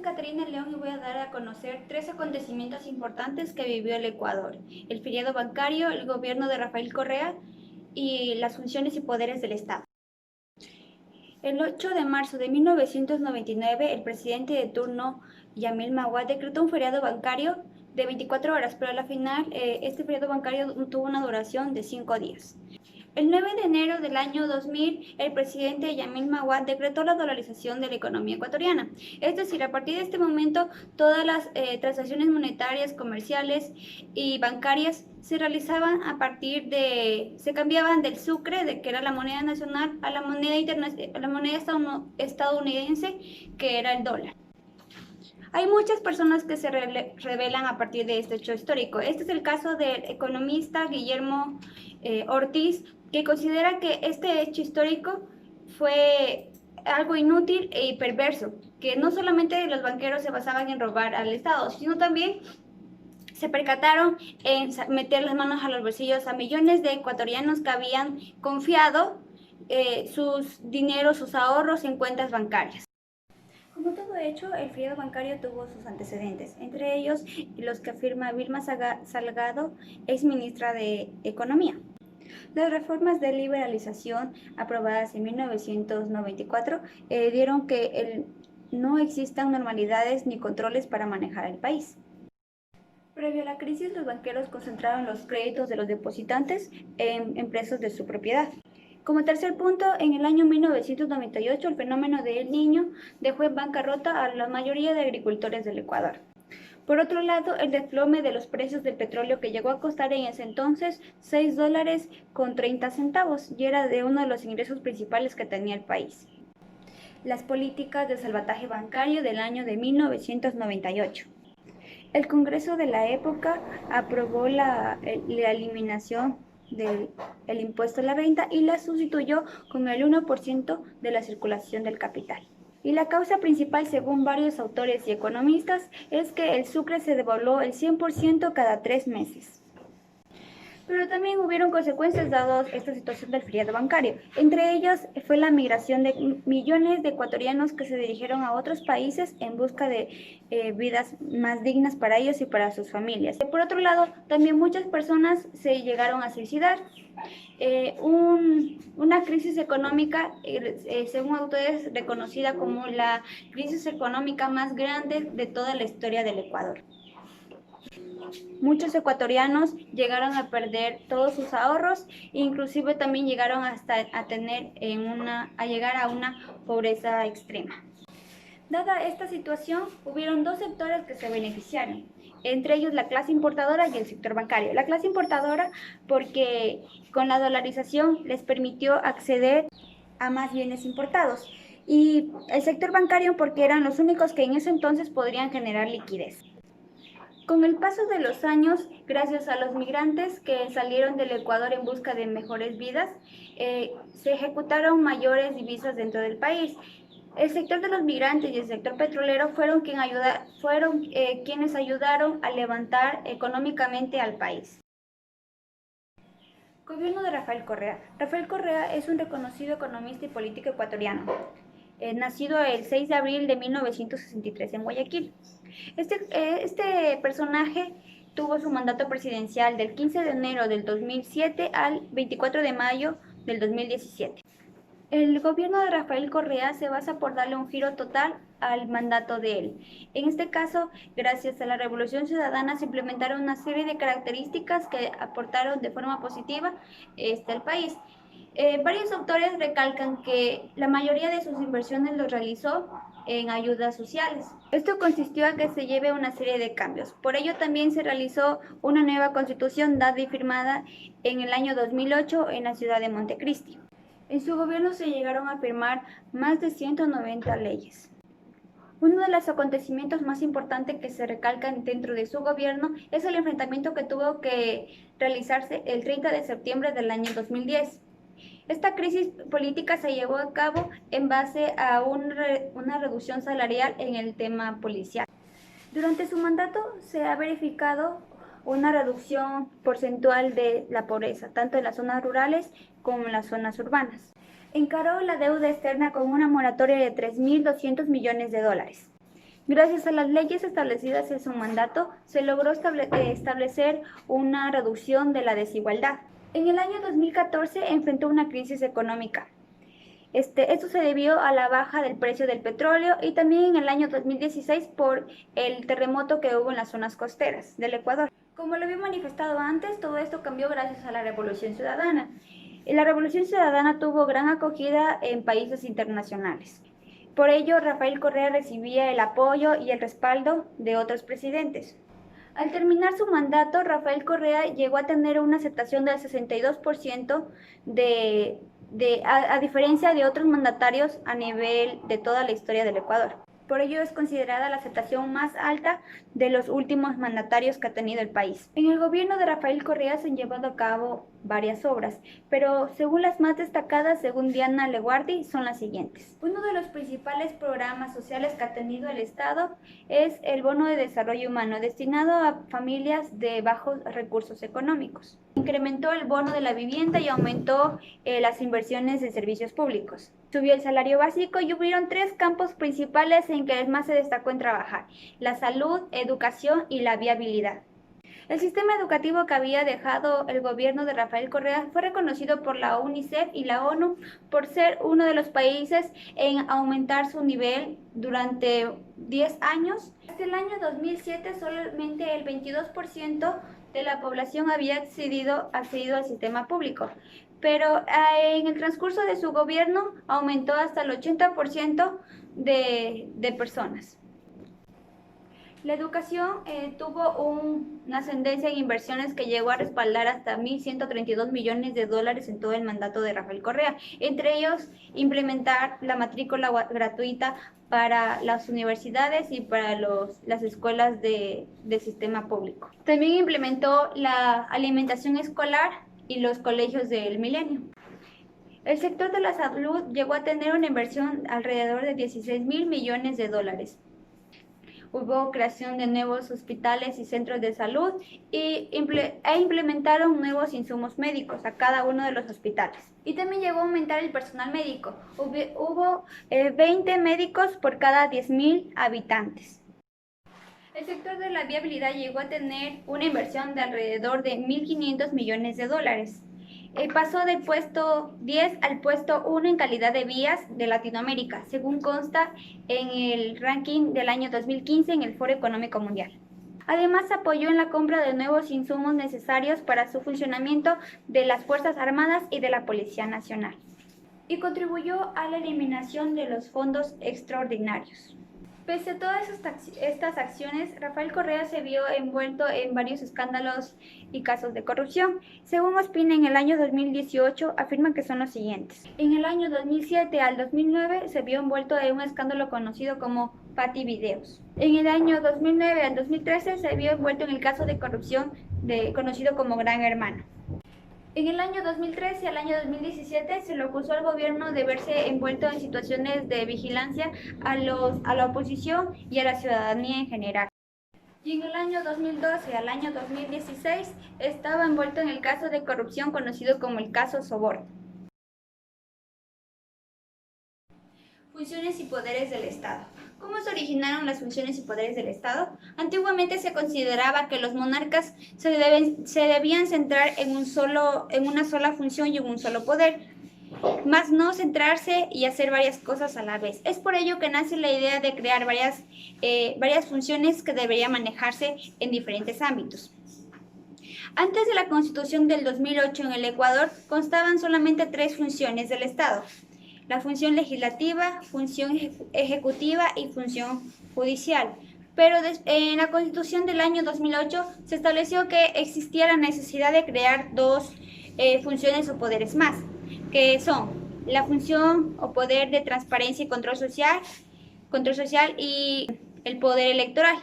Caterina León y voy a dar a conocer tres acontecimientos importantes que vivió el Ecuador: el feriado bancario, el gobierno de Rafael Correa y las funciones y poderes del Estado. El 8 de marzo de 1999, el presidente de turno, Yamil Maguad, decretó un feriado bancario de 24 horas, pero a la final este feriado bancario tuvo una duración de 5 días. El 9 de enero del año 2000, el presidente Yamil Maguad decretó la dolarización de la economía ecuatoriana. Es decir, a partir de este momento, todas las transacciones monetarias, comerciales y bancarias se realizaban se cambiaban del sucre, que era la moneda nacional, a la moneda estadounidense, que era el dólar. Hay muchas personas que se revelan a partir de este hecho histórico. Este es el caso del economista Guillermo Ortiz, que considera que este hecho histórico fue algo inútil y perverso, que no solamente los banqueros se basaban en robar al Estado, sino también se percataron en meter las manos a los bolsillos a millones de ecuatorianos que habían confiado sus dineros, sus ahorros en cuentas bancarias. Como todo hecho, el feriado bancario tuvo sus antecedentes, entre ellos los que afirma Vilma Salgado, ex ministra de Economía. Las reformas de liberalización aprobadas en 1994 dieron que no existan normalidades ni controles para manejar el país. Previo a la crisis, los banqueros concentraron los créditos de los depositantes en empresas de su propiedad. Como tercer punto, en el año 1998, el fenómeno del Niño dejó en bancarrota a la mayoría de agricultores del Ecuador. Por otro lado, el desplome de los precios del petróleo, que llegó a costar en ese entonces $6.30 y era de uno de los ingresos principales que tenía el país. Las políticas de salvataje bancario del año de 1998. El Congreso de la época aprobó la eliminación del impuesto a la renta y la sustituyó con el 1% de la circulación del capital. Y la causa principal, según varios autores y economistas, es que el sucre se devaluó el 100% cada 3 meses. Pero también hubieron consecuencias dadas esta situación del feriado bancario. Entre ellas fue la migración de millones de ecuatorianos que se dirigieron a otros países en busca de vidas más dignas para ellos y para sus familias. Por otro lado, también muchas personas se llegaron a suicidar. Una crisis económica, según autores, reconocida como la crisis económica más grande de toda la historia del Ecuador. Muchos ecuatorianos llegaron a perder todos sus ahorros, inclusive también llegaron hasta a llegar a una pobreza extrema. Dada esta situación, hubieron dos sectores que se beneficiaron, entre ellos la clase importadora y el sector bancario. La clase importadora porque con la dolarización les permitió acceder a más bienes importados, y el sector bancario porque eran los únicos que en ese entonces podrían generar liquidez. Con el paso de los años, gracias a los migrantes que salieron del Ecuador en busca de mejores vidas, se ejecutaron mayores divisas dentro del país. El sector de los migrantes y el sector petrolero fueron quienes ayudaron a levantar económicamente al país. Gobierno de Rafael Correa. Rafael Correa es un reconocido economista y político ecuatoriano, nacido el 6 de abril de 1963 en Guayaquil. Este personaje tuvo su mandato presidencial del 15 de enero del 2007 al 24 de mayo del 2017. El gobierno de Rafael Correa se basa por darle un giro total al mandato de él. En este caso, gracias a la Revolución Ciudadana, se implementaron una serie de características que aportaron de forma positiva al país. Varios autores recalcan que la mayoría de sus inversiones los realizó en ayudas sociales. Esto consistió a que se lleve una serie de cambios. Por ello también se realizó una nueva constitución dada y firmada en el año 2008 en la ciudad de Montecristi. En su gobierno se llegaron a firmar más de 190 leyes. Uno de los acontecimientos más importantes que se recalcan dentro de su gobierno es el enfrentamiento que tuvo que realizarse el 30 de septiembre del año 2010. Esta crisis política se llevó a cabo en base a una reducción salarial en el tema policial. Durante su mandato se ha verificado una reducción porcentual de la pobreza, tanto en las zonas rurales como en las zonas urbanas. Encaró la deuda externa con una moratoria de $3.200 millones. Gracias a las leyes establecidas en su mandato, se logró establecer una reducción de la desigualdad. En el año 2014 enfrentó una crisis económica. Esto se debió a la baja del precio del petróleo y también en el año 2016 por el terremoto que hubo en las zonas costeras del Ecuador. Como lo había manifestado antes, todo esto cambió gracias a la Revolución Ciudadana. La Revolución Ciudadana tuvo gran acogida en países internacionales. Por ello, Rafael Correa recibía el apoyo y el respaldo de otros presidentes. Al terminar su mandato, Rafael Correa llegó a tener una aceptación del 62% a diferencia de otros mandatarios a nivel de toda la historia del Ecuador. Por ello es considerada la aceptación más alta de los últimos mandatarios que ha tenido el país. En el gobierno de Rafael Correa se han llevado a cabo varias obras, pero según las más destacadas, según Diana Leguardi, son las siguientes. Uno de los principales programas sociales que ha tenido el Estado es el Bono de Desarrollo Humano, destinado a familias de bajos recursos económicos. Incrementó el bono de la vivienda y aumentó las inversiones en servicios públicos. Subió el salario básico y hubieron 3 campos principales en que más se destacó en trabajar: la salud, educación y la viabilidad. El sistema educativo que había dejado el gobierno de Rafael Correa fue reconocido por la UNICEF y la ONU por ser uno de los países en aumentar su nivel durante 10 años. Hasta el año 2007 solamente el 22% de la población había accedido al sistema público, pero en el transcurso de su gobierno aumentó hasta el 80% de personas. La educación tuvo una ascendencia en inversiones que llegó a respaldar hasta 1.132 millones de dólares en todo el mandato de Rafael Correa, entre ellos implementar la matrícula gratuita para las universidades y para las escuelas del sistema público. También implementó la alimentación escolar y los colegios del milenio. El sector de la salud llegó a tener una inversión alrededor de 16.000 millones de dólares. Hubo creación de nuevos hospitales y centros de salud e implementaron nuevos insumos médicos a cada uno de los hospitales. Y también llegó a aumentar el personal médico. Hubo 20 médicos por cada 10.000 habitantes. El sector de la viabilidad llegó a tener una inversión de alrededor de 1.500 millones de dólares. Pasó del puesto 10 al puesto 1 en calidad de vías de Latinoamérica, según consta en el ranking del año 2015 en el Foro Económico Mundial. Además, apoyó en la compra de nuevos insumos necesarios para su funcionamiento de las Fuerzas Armadas y de la Policía Nacional. Y contribuyó a la eliminación de los fondos extraordinarios. Pese a todas estas acciones, Rafael Correa se vio envuelto en varios escándalos y casos de corrupción. Según Ospina, en el año 2018 afirman que son los siguientes. En el año 2007 al 2009 se vio envuelto en un escándalo conocido como Pati Videos. En el año 2009 al 2013 se vio envuelto en el caso de corrupción conocido como Gran Hermano. En el año 2013 al año 2017 se le acusó al gobierno de verse envuelto en situaciones de vigilancia a la oposición y a la ciudadanía en general. Y en el año 2012 al año 2016 estaba envuelto en el caso de corrupción conocido como el caso Soborno. Funciones y poderes del Estado. ¿Cómo se originaron las funciones y poderes del Estado? Antiguamente se consideraba que los monarcas se debían centrar en una sola función y en un solo poder, más no centrarse y hacer varias cosas a la vez. Es por ello que nace la idea de crear varias funciones que deberían manejarse en diferentes ámbitos. Antes de la Constitución del 2008 en el Ecuador constaban solamente 3 funciones del Estado: la función legislativa, función ejecutiva y función judicial. Pero en la Constitución del año 2008 se estableció que existía la necesidad de crear 2 funciones o poderes más, que son la función o poder de transparencia y control social y el poder electoral.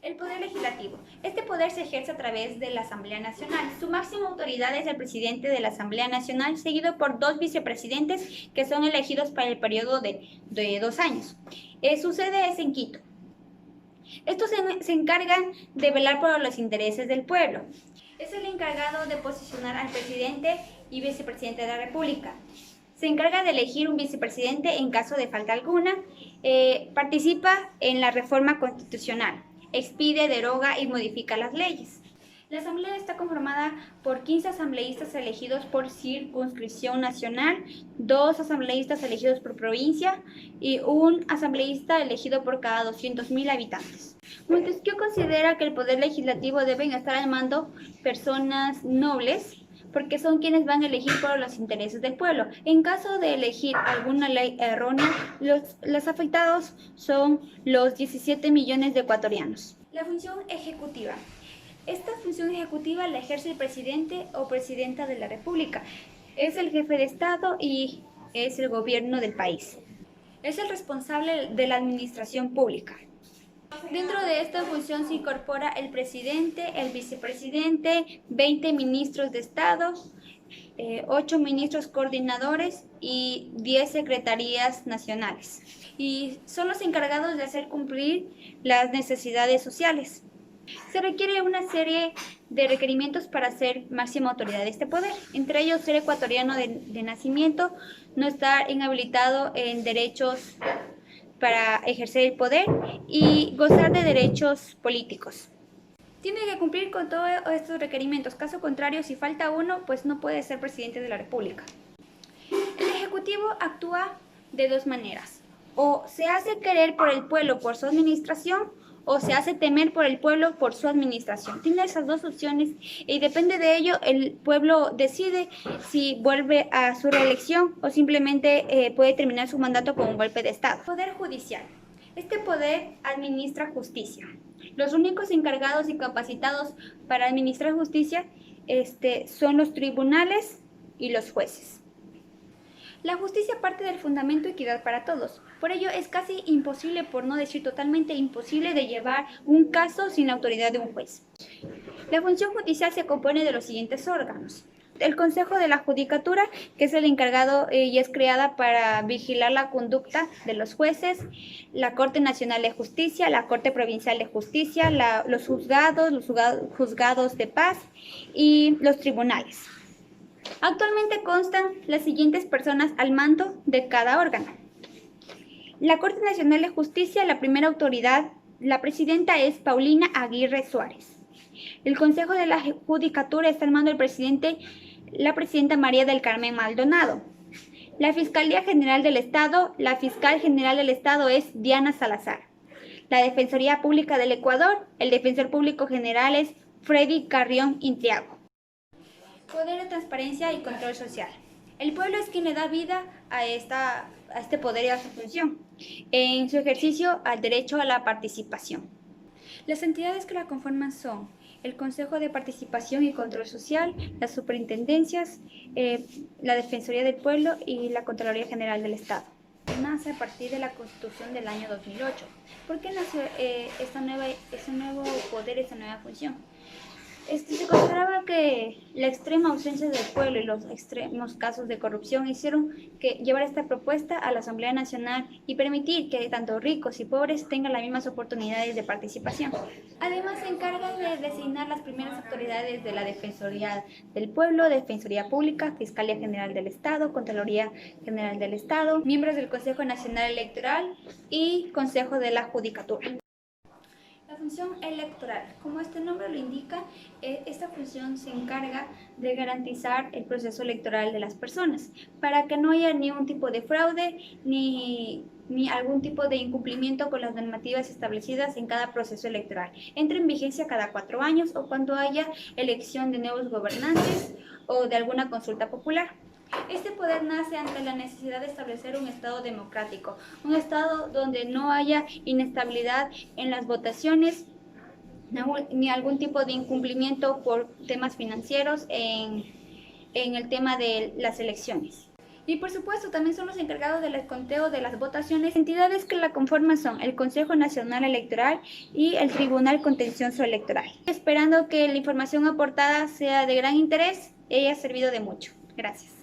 El poder legislativo. Este poder se ejerce a través de la Asamblea Nacional. Su máxima autoridad es el presidente de la Asamblea Nacional, seguido por 2 vicepresidentes que son elegidos para el periodo de 2 años. Su sede es en Quito. Estos se encargan de velar por los intereses del pueblo. Es el encargado de posicionar al presidente y vicepresidente de la República. Se encarga de elegir un vicepresidente en caso de falta alguna, participa en la reforma constitucional, expide, deroga y modifica las leyes. La Asamblea está conformada por 15 asambleístas elegidos por circunscripción nacional, 2 asambleístas elegidos por provincia y un asambleísta elegido por cada 200.000 habitantes. Montesquieu considera que el poder legislativo deben estar al mando personas nobles, porque son quienes van a elegir por los intereses del pueblo. En caso de elegir alguna ley errónea, los afectados son los 17 millones de ecuatorianos. La función ejecutiva. Esta función ejecutiva la ejerce el presidente o presidenta de la República. Es el jefe de Estado y es el gobierno del país. Es el responsable de la administración pública. Dentro de esta función se incorpora el presidente, el vicepresidente, 20 ministros de Estado, 8 ministros coordinadores y 10 secretarías nacionales. Y son los encargados de hacer cumplir las necesidades sociales. Se requiere una serie de requerimientos para ser máxima autoridad de este poder, entre ellos ser ecuatoriano de nacimiento, no estar inhabilitado en derechos para ejercer el poder y gozar de derechos políticos. Tiene que cumplir con todos estos requerimientos, caso contrario, si falta uno, pues no puede ser presidente de la República. El Ejecutivo actúa de 2 maneras, o se hace querer por el pueblo por su administración, o se hace temer por el pueblo por su administración. Tiene esas 2 opciones y depende de ello el pueblo decide si vuelve a su reelección o simplemente puede terminar su mandato con un golpe de Estado. Poder judicial. Este poder administra justicia. Los únicos encargados y capacitados para administrar justicia son los tribunales y los jueces. La justicia parte del fundamento equidad para todos. Por ello es casi imposible, por no decir totalmente imposible, de llevar un caso sin la autoridad de un juez. La función judicial se compone de los siguientes órganos. El Consejo de la Judicatura, que es el encargado y es creada para vigilar la conducta de los jueces, la Corte Nacional de Justicia, la Corte Provincial de Justicia, los juzgados de paz y los tribunales. Actualmente constan las siguientes personas al mando de cada órgano. La Corte Nacional de Justicia, la primera autoridad, la presidenta es Paulina Aguirre Suárez. El Consejo de la Judicatura está al mando del presidente, la presidenta María del Carmen Maldonado. La Fiscalía General del Estado, la fiscal general del Estado es Diana Salazar. La Defensoría Pública del Ecuador, el defensor público general es Freddy Carrión Intriago. Poder de transparencia y control social. El pueblo es quien le da vida a este poder y a su función, en su ejercicio al derecho a la participación. Las entidades que la conforman son el Consejo de Participación y Control Social, las superintendencias, la Defensoría del Pueblo y la Contraloría General del Estado. Nace a partir de la Constitución del año 2008. ¿Por qué nació este nuevo poder, esta nueva función? Se consideraba que la extrema ausencia del pueblo y los extremos casos de corrupción hicieron que llevar esta propuesta a la Asamblea Nacional y permitir que tanto ricos y pobres tengan las mismas oportunidades de participación. Además, se encarga de designar las primeras autoridades de la Defensoría del Pueblo, Defensoría Pública, Fiscalía General del Estado, Contraloría General del Estado, miembros del Consejo Nacional Electoral y Consejo de la Judicatura. La función electoral, como este nombre lo indica, esta función se encarga de garantizar el proceso electoral de las personas, para que no haya ni un tipo de fraude ni algún tipo de incumplimiento con las normativas establecidas en cada proceso electoral. Entra en vigencia cada 4 años o cuando haya elección de nuevos gobernantes o de alguna consulta popular. Este poder nace ante la necesidad de establecer un Estado democrático, un Estado donde no haya inestabilidad en las votaciones ni algún tipo de incumplimiento por temas financieros en el tema de las elecciones. Y por supuesto también son los encargados del conteo de las votaciones. Entidades que la conforman son el Consejo Nacional Electoral y el Tribunal Contencioso Electoral. Esperando que la información aportada sea de gran interés y haya servido de mucho. Gracias.